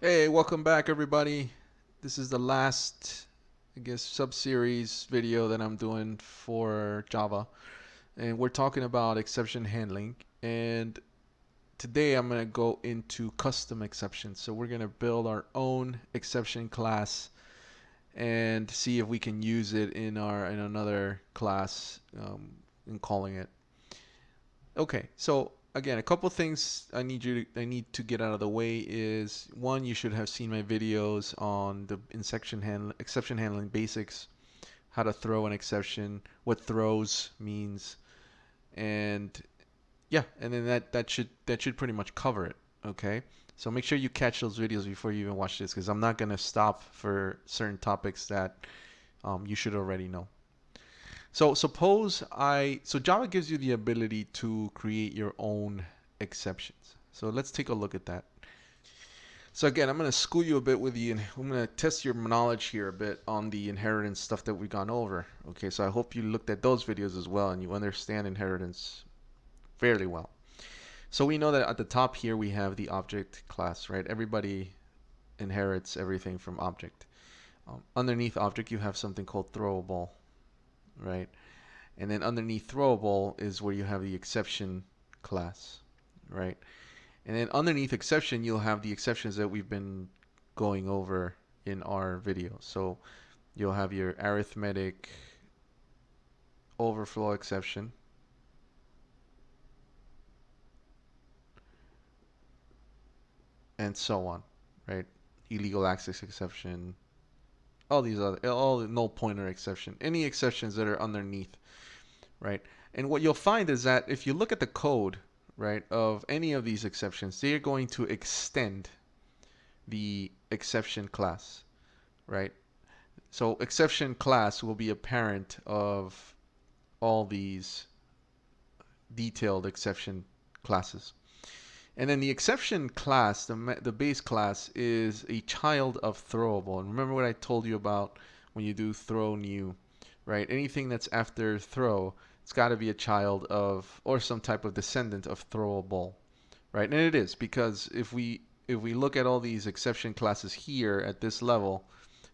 Hey, welcome back, everybody. This is the last, I guess, sub-series video that I'm doing for Java, and we're talking about exception handling. And today I'm gonna go into custom exceptions. So we're gonna build our own exception class and see if we can use it in another class, and calling it. Okay, so again, a couple things I need to get out of the way is one, you should have seen my videos on the exception handling basics, how to throw an exception, what throws means, and yeah, and then that should pretty much cover it. Okay, so make sure you catch those videos before you even watch this, because I'm not gonna stop for certain topics that you should already know. So Java gives you the ability to create your own exceptions. So let's take a look at that. So again, I'm going to school you a bit with the, I'm going to test your knowledge here a bit on the inheritance stuff that we've gone over. Okay, so I hope you looked at those videos as well and you understand inheritance fairly well. So we know that at the top here we have the object class, right? Everybody inherits everything from object. Underneath object you have something called throwable, right? And then underneath throwable is where you have the exception class, right? And then underneath exception, you'll have the exceptions that we've been going over in our video. So you'll have your arithmetic overflow exception, and so on, right? Illegal access exception, all the null pointer exception, any exceptions that are underneath, right? And what you'll find is that if you look at the code, right, of any of these exceptions, they are going to extend the exception class, right? So exception class will be a parent of all these detailed exception classes. And then the exception class, the base class, is a child of throwable. And remember what I told you about when you do throw new, right? Anything that's after throw, it's got to be a child of, or some type of descendant of throwable, right? And it is, because if we look at all these exception classes here at this level,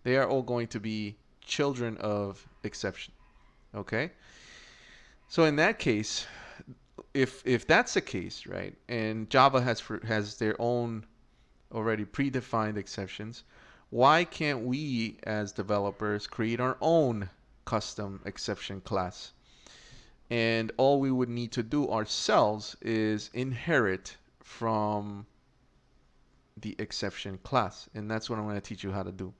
they are all going to be children of exception. Okay? So in that case, if that's the case, right, and Java has their own already predefined exceptions, why can't we as developers create our own custom exception class? And all we would need to do ourselves is inherit from the exception class, and that's what I'm going to teach you how to do.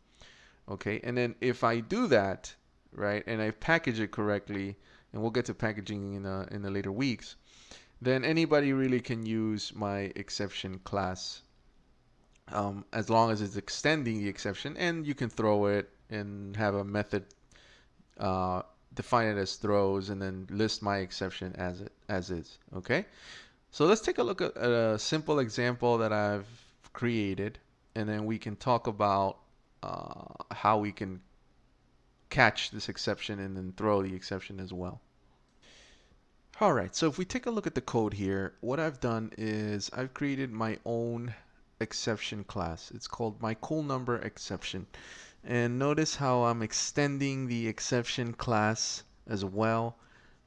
Okay, and then if I do that, right, and I package it correctly, and we'll get to packaging in the later weeks, then anybody really can use my exception class, as long as it's extending the exception, and you can throw it and have a method, uh, define it as throws, and then list my exception as is. Okay, so let's take a look at a simple example that I've created, and then we can talk about how we can catch this exception and then throw the exception as well. All right, so if we take a look at the code here, what I've done is I've created my own exception class. It's called my cool number exception. And notice how I'm extending the exception class as well.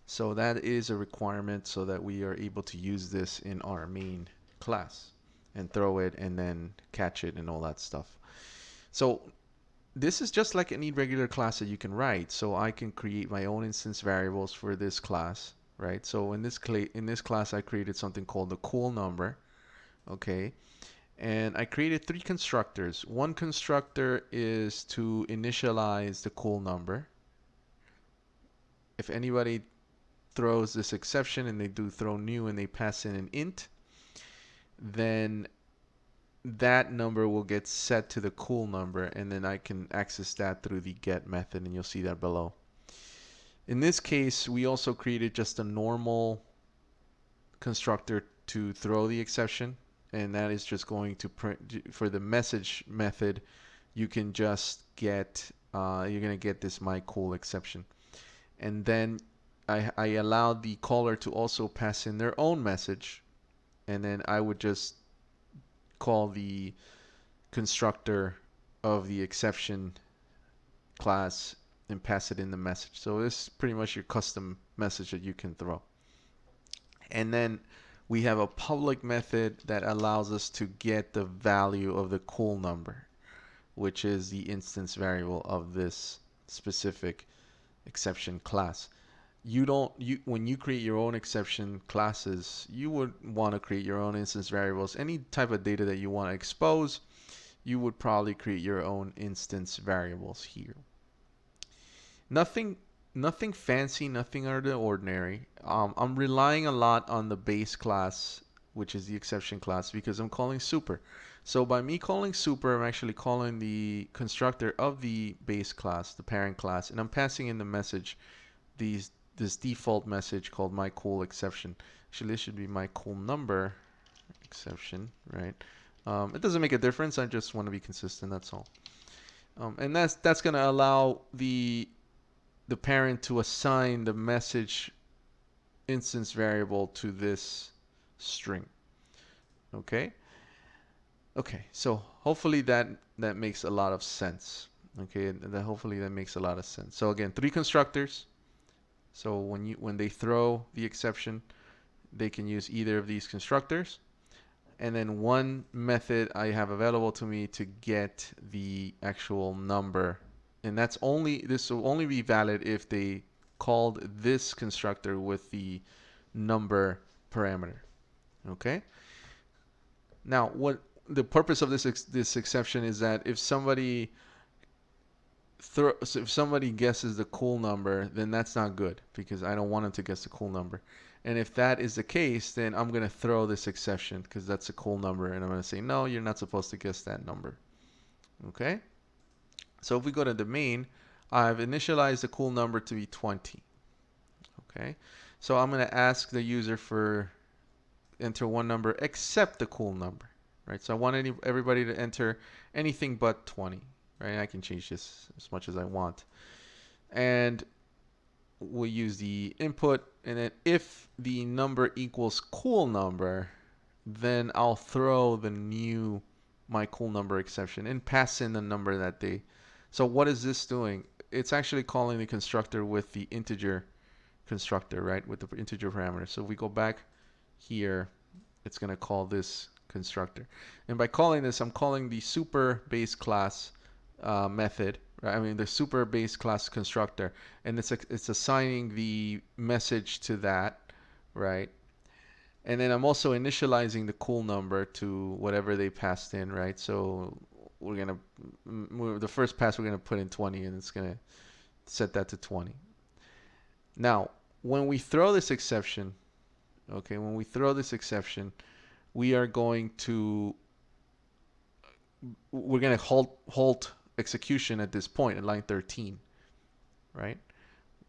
So that is a requirement so that we are able to use this in our main class and throw it and then catch it and all that stuff. So this is just like any regular class that you can write. So I can create my own instance variables for this class, right? So in this class, I created something called the cool number, okay? And I created three constructors. One constructor is to initialize the cool number. If anybody throws this exception and they do throw new and they pass in an int, then that number will get set to the cool number, and then I can access that through the get method, and you'll see that below. In this case, we also created just a normal constructor to throw the exception, and that is just going to print for the message method. You can just get you're gonna get this my cool exception, and then I allowed the caller to also pass in their own message, and then I would just call the constructor of the exception class and pass it in the message. So this is pretty much your custom message that you can throw. And then we have a public method that allows us to get the value of the cool number, which is the instance variable of this specific exception class. When you create your own exception classes, you would want to create your own instance variables. Any type of data that you want to expose, you would probably create your own instance variables here. Nothing nothing fancy, nothing out of the ordinary. I'm relying a lot on the base class, which is the exception class, because I'm calling super. So by me calling super, I'm actually calling the constructor of the base class, the parent class, and I'm passing in the message, this default message called my cool exception. Actually, this should be my cool number exception, right? It doesn't make a difference. I just want to be consistent. That's all. And that's going to allow the parent to assign the message instance variable to this string. Okay? Okay, so hopefully that makes a lot of sense. Okay, hopefully that makes a lot of sense. So again, 3 constructors. So when they throw the exception, they can use either of these constructors. And then 1 method I have available to me to get the actual number. And this will only be valid if they called this constructor with the number parameter. Okay? Now, what the purpose of this exception is that if somebody guesses the cool number, then that's not good, because I don't want them to guess the cool number. And if that is the case, then I'm going to throw this exception because that's a cool number, and I'm going to say, no, you're not supposed to guess that number. Okay? So if we go to the main, I've initialized the cool number to be 20. Okay? So I'm going to ask the user for enter one number except the cool number. Right? So I want everybody to enter anything but 20. Right? I can change this as much as I want. And we'll use the input, and then if the number equals cool number, then I'll throw the new my cool number exception and pass in the number that they. So what is this doing? It's actually calling the constructor with the integer constructor, right? With the integer parameter. So if we go back here, it's going to call this constructor. And by calling this, I'm calling the super base class method, right? I mean the super base class constructor, and it's assigning the message to that, right? And then I'm also initializing the cool number to whatever they passed in, right? So the first pass we're gonna put in 20, and it's gonna set that to 20. Now, when we throw this exception, okay, we are going to we're gonna halt execution at this point at line 13, right?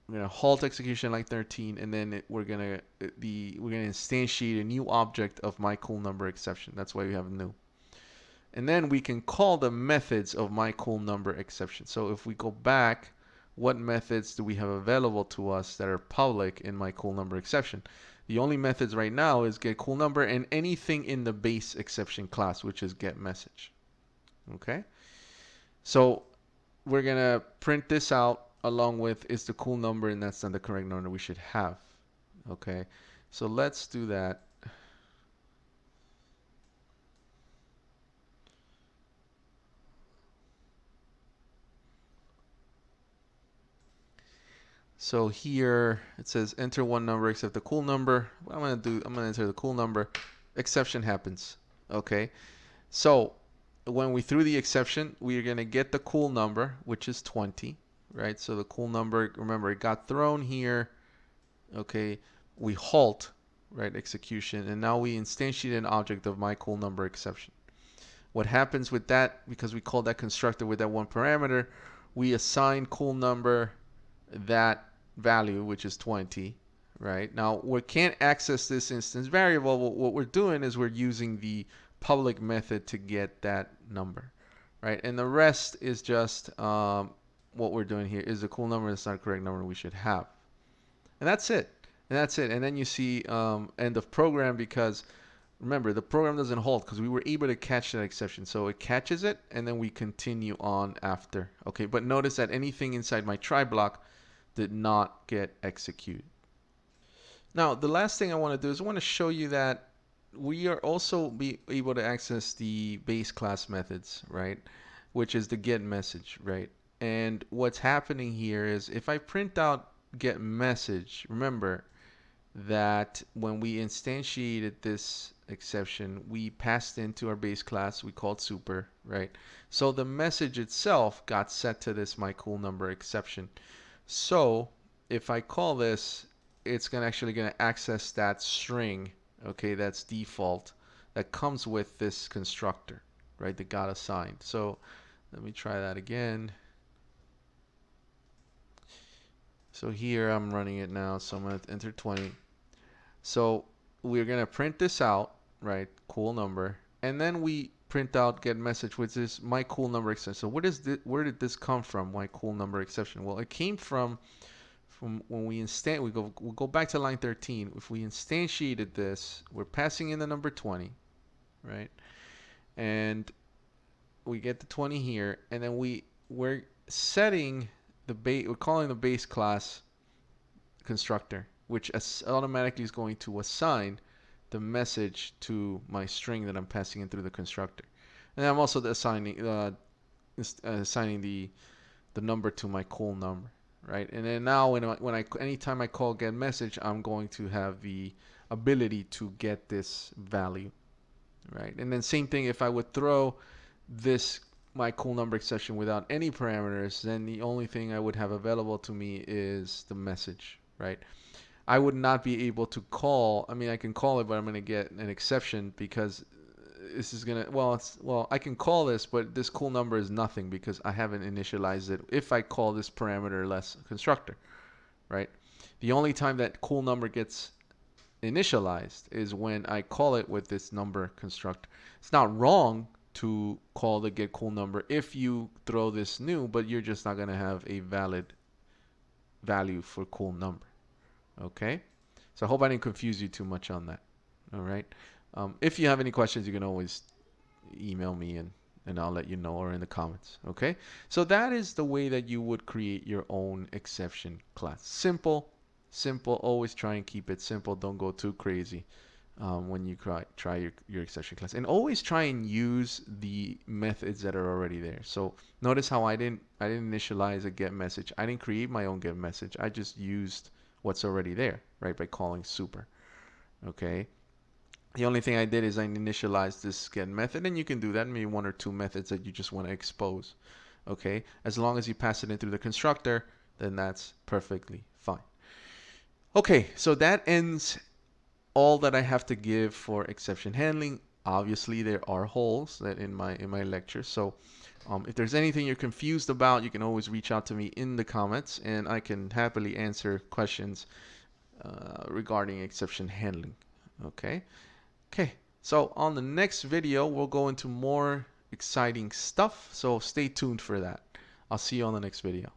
We're gonna halt execution line 13, and then we're gonna instantiate a new object of my cool number exception. That's why we have new. And then we can call the methods of my cool number exception. So if we go back, what methods do we have available to us that are public in my cool number exception? The only methods right now is get cool number and anything in the base exception class, which is get message. Okay? So we're going to print this out along with is the cool number, and that's not the correct number we should have. Okay? So let's do that. So here it says enter one number except the cool number. What I'm going to enter the cool number. Exception happens. Okay? So when we threw the exception, we are going to get the cool number, which is 20, right? So the cool number, remember, it got thrown here. Okay, we halt, right, execution, and now we instantiate an object of my cool number exception. What happens with that, because we called that constructor with that one parameter, we assign cool number that value, which is 20, right? Now, we can't access this instance variable. What we're doing is we're using the public method to get that number, right? And the rest is just what we're doing here is the cool number. That's not the correct number we should have, and that's it. And then you see end of program, because Remember, the program doesn't halt because we were able to catch that exception. So it catches it and then we continue on after. Okay, but notice that anything inside my try block did not get executed. Now, the last thing I want to do is I want to show you that we are also be able to access the base class methods, right? Which is the get message, right? And what's happening here is if I print out get message, remember that when we instantiated this exception, we passed into our base class, we called super, right? So the message itself got set to this my cool number exception. So if I call this, it's actually going to access that string, okay, that's default, that comes with this constructor, right, that got assigned. So let me try that again. So here I'm running it now, so I'm going to enter 20. So we're going to print this out, right, cool number, and then we print out get message, which is my cool number exception. So where did this come from, my cool number exception? Well, it came from when we'll go back to line 13. If we instantiated this, we're passing in the number 20, right? And we get the 20 here, and then we're setting we're calling the base class constructor, which automatically is going to assign the message to my string that I'm passing in through the constructor. And I'm also assigning the number to my cool number, right? And then now anytime I call get message, I'm going to have the ability to get this value, right? And then same thing, if I would throw this my cool number exception without any parameters, then the only thing I would have available to me is the message, right? I would not be able to call. I mean, I can call it, but I'm going to get an exception because this is going to, well, I can call this, but this cool number is nothing because I haven't initialized it if I call this parameter less constructor, right? The only time that cool number gets initialized is when I call it with this number constructor. It's not wrong to call the get cool number if you throw this new, but you're just not going to have a valid value for cool number. Okay, so I hope I didn't confuse you too much on that. All right, if you have any questions, you can always email me and I'll let you know, or in the comments. Okay, so that is the way that you would create your own exception class. Simple, simple. Always try and keep it simple. Don't go too crazy when you try your exception class, and always try and use the methods that are already there. So notice how I didn't initialize a get message. I didn't create my own get message. I just used what's already there, right, by calling super. Okay, the only thing I did is I initialized this get method, and you can do that, maybe one or two methods that you just want to expose. Okay, as long as you pass it in through the constructor, then that's perfectly fine. Okay, so that ends all that I have to give for exception handling. Obviously, there are holes that in my lecture, so if there's anything you're confused about, you can always reach out to me in the comments, and I can happily answer questions regarding exception handling. Okay. Okay. So on the next video, we'll go into more exciting stuff. So stay tuned for that. I'll see you on the next video.